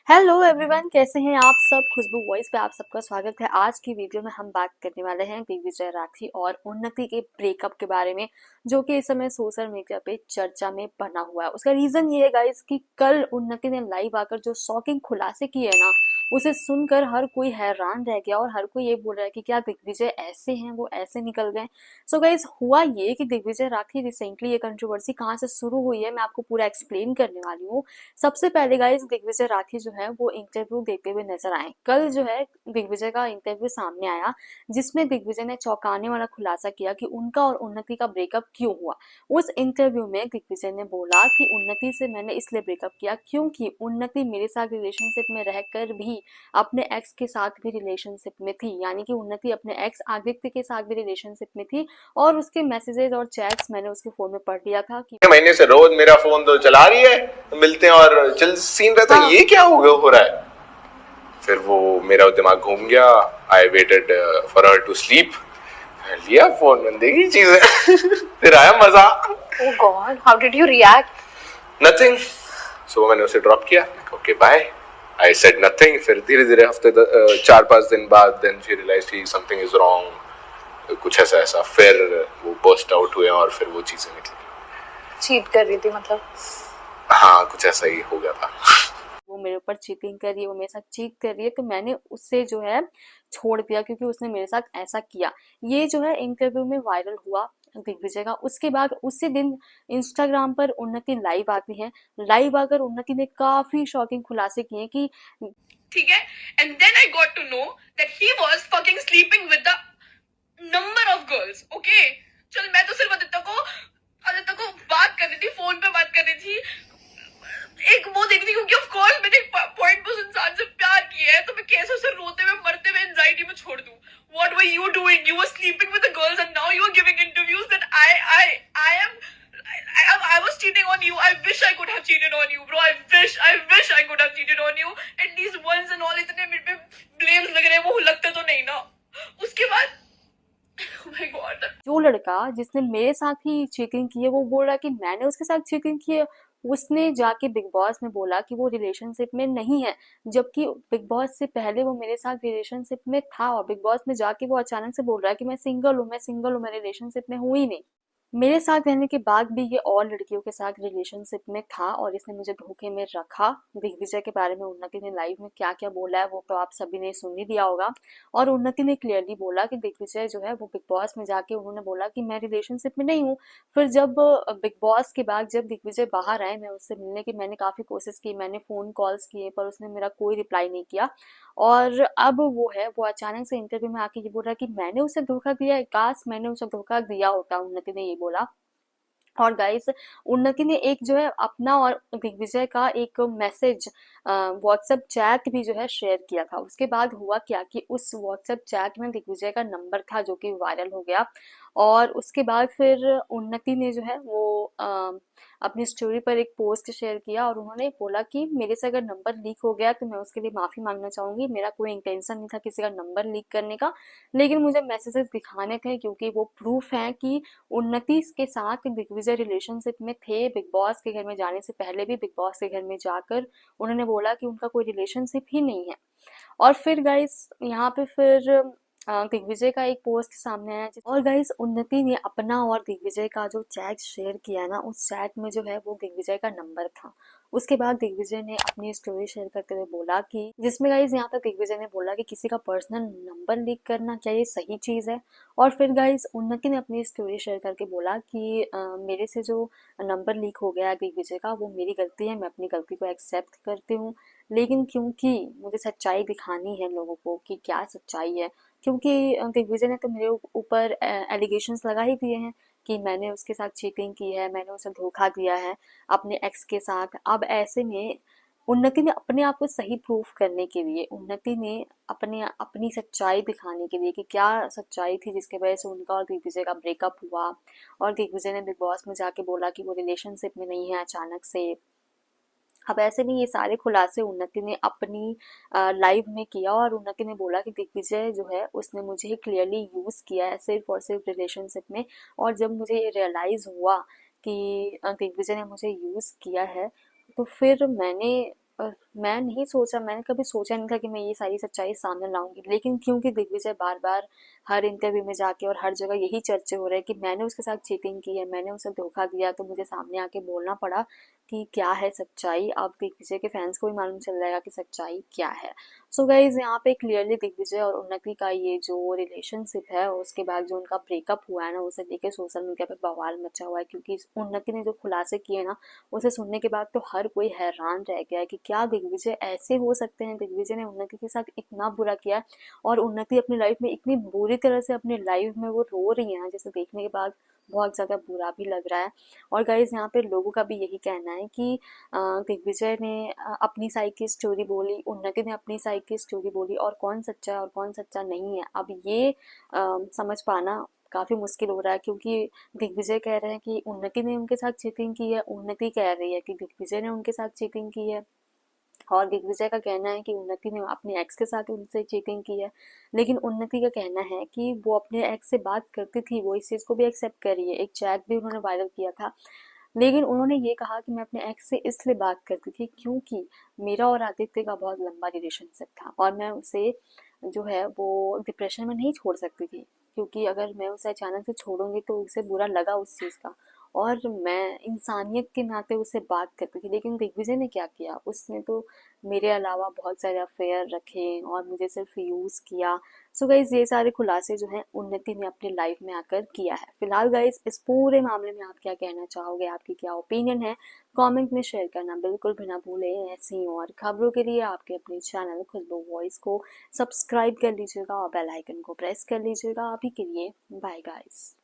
Hello everyone, कैसे हैं आप सब। खुशबू वॉइस पे आप सबका स्वागत है। आज की वीडियो में हम बात करने वाले हैं दिग्विजय राठी और उन्नति के ब्रेकअप के बारे में, जो कि इस समय सोशल मीडिया पे चर्चा में बना हुआ है। उसका रीजन ये है गाइस कि कल उन्नति ने लाइव आकर जो शॉकिंग खुलासे किए ना, उसे सुनकर हर कोई हैरान रह गया और हर कोई ये बोल रहा है कि क्या दिग्विजय ऐसे हैं, वो ऐसे निकल गए। सो गाइस, हुआ ये कि दिग्विजय राठी रिसेंटली ये कंट्रोवर्सी कहाँ से शुरू हुई है, मैं आपको पूरा एक्सप्लेन करने वाली हूँ। सबसे पहले गाइस, दिग्विजय राठी जो है वो इंटरव्यू देते हुए नजर आए। कल जो है दिग्विजय का इंटरव्यू सामने आया, जिसमें दिग्विजय ने चौंकाने वाला खुलासा किया कि उनका और उन्नति का ब्रेकअप क्यों हुआ। उस इंटरव्यू में दिग्विजय ने बोला कि उन्नति से मैंने इसलिए ब्रेकअप किया क्योंकि उन्नति मेरे साथ रिलेशनशिप में रहकर भी अपने एक्स के साथ भी रिलेशनशिप में थी, यानी कि उन्नति अपने एक्स आदित्य के साथ भी रिलेशनशिप में थी और उसके मैसेजेस और चैट्स मैंने उसके फोन में पढ़ लिया था कि महीने से रोज मेरा फोन तो चला रही है, मिलते हैं और चल सीन रहता है। ये क्या हो रहा है। फिर वो मेरा दिमाग घूम गया। I waited for her to sleep, लिया फोन, देखी चीजें फिर आया मजा। Oh God, how did you react? Nothing. So मैंने उसे ड्रॉप किया, okay bye. I said nothing. फिर धीरे धीरे हफ्ते 4-5 दिन बाद देन शी रियलाइज्ड कि समथिंग इज रॉन्ग, कुछ ऐसा। फिर वो बर्स्ट आउट हुए और फिर वो चीजें निकली। चीट कर रही थी मतलब? हाँ, कुछ ऐसा ही हो गया था। वो मेरे ऊपर चीटिंग कर रही है, वो मेरे साथ चीट कर रही है, तो मैंने उससे जो है छोड़ दिया क्योंकि उसने मेरे साथ ऐसा किया। ये जो है इंटरव्यू में वायरल हुआ दिग्विजय का। उसके बाद उसी दिन इंस्टाग्राम पर उन्नति लाइव आती है। लाइव आकर उन्नति ने काफी शॉकिंग खुलासे किए कि ठीक है, and then I got to know that he was fucking sleeping with the number of girls. Okay, चल मैं तो सिर्फ आदित्य को बात कर रही थी, फोन पे बात कर रही थी, एक वो देखती, क्योंकि ऑफ कोर्स मैंने पॉइंट उस इंसान से प्यार किया है, तो मैं कैसे उसे रोते हुए मरते हुए एंजाइटी में छोड़ दूं। What were you doing? You were sleeping with the girls and now you are giving interviews that I am I was cheating on you. I wish I could have cheated on you, bro. I wish I could have cheated on you. At least once and all. इतने मेरे पे blames लग रहे हैं, वो लगते तो नहीं ना। उसके बाद oh my God. जो लड़का जिसने मेरे साथ ही चीटिंग की है वो बोल रहा है कि मैंने उसके साथ चीटिंग की है। उसने जाके बिग बॉस में बोला कि वो रिलेशनशिप में नहीं है, जबकि बिग बॉस से पहले वो मेरे साथ रिलेशनशिप में था और बिग बॉस में जाके वो अचानक से बोल रहा है कि मैं सिंगल हूँ, मैं रिलेशनशिप में हूँ ही नहीं। मेरे साथ रहने के बाद भी ये और लड़कियों के साथ रिलेशनशिप में था और इसने मुझे धोखे में रखा। दिग्विजय के बारे में उन्नति ने लाइव में क्या क्या बोला है वो तो आप सभी ने सुन ही दिया होगा। और उन्नति ने क्लियरली बोला कि दिग्विजय जो है वो बिग बॉस में जाके उन्होंने बोला कि मैं रिलेशनशिप में नहीं हूँ। फिर जब बिग बॉस के बाद जब दिग्विजय बाहर आए, मैं उससे मिलने की मैंने काफी कोशिश की, मैंने फोन कॉल्स किए पर उसने मेरा कोई रिप्लाई नहीं किया। और अब वो है वो अचानक से इंटरव्यू में आके ये बोल रहा है कि मैंने उसे धोखा दिया है। काश मैंने उसे धोखा दिया होता, उन्नति ने ये बोला। और गाइस, उन्नति ने एक जो है अपना और दिग्विजय का एक मैसेज व्हाट्सएप चैट भी जो है शेयर किया था। उसके बाद हुआ क्या कि उस व्हाट्सएप चैट में दिग्विजय का नंबर था जो कि वायरल हो गया। और उसके बाद फिर उन्नति ने जो है वो अपनी स्टोरी पर एक पोस्ट शेयर किया और उन्होंने बोला कि मेरे से अगर नंबर लीक हो गया तो मैं उसके लिए माफी मांगना चाहूंगी। मेरा कोई इंटेंशन नहीं था किसी का नंबर लीक करने का, लेकिन मुझे मैसेजेस दिखाने थे क्योंकि वो प्रूफ है कि उन्नति के साथ दिग्विजय रिलेशनशिप में थे। बिग बॉस के घर में जाने से पहले भी बिग बॉस के घर में जाकर उन्होंने बोला कि उनका कोई रिलेशनशिप ही नहीं है। और फिर गाइस यहाँ पे फिर दिग्विजय का एक पोस्ट सामने आया और गाइस उन्नति ने अपना और दिग्विजय का जो चैट शेयर किया ना, उस चैट में जो है वो दिग्विजय का नंबर था। उसके बाद दिग्विजय ने अपनी स्टोरी शेयर करते हुए बोला कि जिसमें गाइस यहाँ पर दिग्विजय ने बोला कि किसी का पर्सनल नंबर लीक करना क्या ये सही चीज है। और फिर गाइस उन्नति ने अपनी स्टोरी शेयर करके बोला कि मेरे से जो नंबर लीक हो गया है दिग्विजय का, वो मेरी गलती है, मैं अपनी गलती को एक्सेप्ट करती हूँ। लेकिन क्योंकि मुझे सच्चाई दिखानी है लोगों को कि क्या सच्चाई है, क्योंकि दिग्विजय ने तो मेरे ऊपर एलिगेशंस लगा ही दिए हैं कि मैंने उसके साथ चीटिंग की है, मैंने उसे धोखा दिया है अपने एक्स के साथ। अब ऐसे में उन्नति ने अपने आप को सही प्रूफ करने के लिए, उन्नति ने अपनी सच्चाई दिखाने के लिए कि क्या सच्चाई थी जिसके वजह से उनका और दिग्विजय का ब्रेकअप हुआ। और दिग्विजय ने बिग बॉस में जाके बोला कि वो रिलेशनशिप में नहीं है अचानक से। अब ऐसे में ये सारे खुलासे उन्नति ने अपनी लाइव में किया और उन्नति ने बोला कि दिग्विजय जो है उसने मुझे क्लियरली यूज किया है सिर्फ और सिर्फ रिलेशनशिप में। और जब मुझे ये रियलाइज हुआ कि दिग्विजय ने मुझे यूज किया है, तो फिर मैंने मैं नहीं सोचा, मैंने कभी सोचा नहीं था कि मैं ये सारी सच्चाई सामने लाऊंगी, लेकिन क्योंकि दिग्विजय बार बार हर इंटरव्यू में जाके और हर जगह यही चर्चे हो रहे हैं कि मैंने उसके साथ चीटिंग की है, मैंने उसे धोखा दिया, तो मुझे सामने आके बोलना पड़ा कि क्या है सच्चाई। अब दिग्विजय के फैंस को भी मालूम चल जाएगा कि सच्चाई क्या है। सो गाइज यहाँ पे क्लियरली दिग्विजय और उन्नति का ये जो रिलेशनशिप है, उसके बाद जो उनका ब्रेकअप हुआ है ना, उसे लेके सोशल मीडिया पे बवाल मचा हुआ है, क्योंकि उन्नति ने जो खुलासे किए ना, उसे सुनने के बाद तो हर कोई हैरान रह गया है कि क्या दिग्विजय ऐसे हो सकते हैं। दिग्विजय ने उन्नति के साथ इतना बुरा किया है और उन्नति अपनी लाइफ में इतनी बुरी तरह से अपनी लाइफ में वो रो रही है ना, जिसे देखने के बाद बहुत ज़्यादा बुरा भी लग रहा है। और गाइज यहाँ पे लोगों का भी यही कहना है कि दिग्विजय ने अपनी साइड की स्टोरी बोली, उन्नति ने अपनी साइड की स्टोरी बोली, और कौन सच्चा है और कौन सच्चा नहीं है अब ये समझ पाना काफ़ी मुश्किल हो रहा है, क्योंकि दिग्विजय कह रहे हैं कि उन्नति ने उनके साथ चीटिंग की है, उन्नति कह रही है कि दिग्विजय ने उनके साथ चीटिंग की है, और दिग्विजय का कहना है कि उन्नति ने अपने एक्स के साथ उनसे चीटिंग की है। लेकिन उन्नति का कहना है कि वो अपने एक्स से बात करती थी, वो इस चीज़ को भी एक्सेप्ट कर रही है, एक चैट भी उन्होंने वायरल किया था। लेकिन उन्होंने ये कहा कि मैं अपने एक्स से इसलिए बात करती थी क्योंकि मेरा और आदित्य का बहुत लंबा रिलेशनशिप था और मैं उसे जो है वो डिप्रेशन में नहीं छोड़ सकती थी, क्योंकि अगर मैं उसे अचानक से छोड़ूंगी तो उसे बुरा लगा उस चीज़ का, और मैं इंसानियत के नाते उससे बात करती थी। लेकिन दिग्विजय ने क्या किया, उसने तो मेरे अलावा बहुत सारे अफेयर रखे और मुझे सिर्फ यूज़ किया। सो गाइज ये सारे खुलासे जो हैं उन्नति ने अपनी लाइफ में आकर किया है। फिलहाल गाइज इस पूरे मामले में आप क्या कहना चाहोगे, आपकी क्या ओपिनियन है, कमेंट में शेयर करना बिल्कुल भी ना भूलें। ऐसी और खबरों के लिए आपके अपने चैनल खुशबू वॉइस को सब्सक्राइब कर लीजिएगा और बेल आइकन को प्रेस कर लीजिएगा। अभी के लिए बाय गाइज।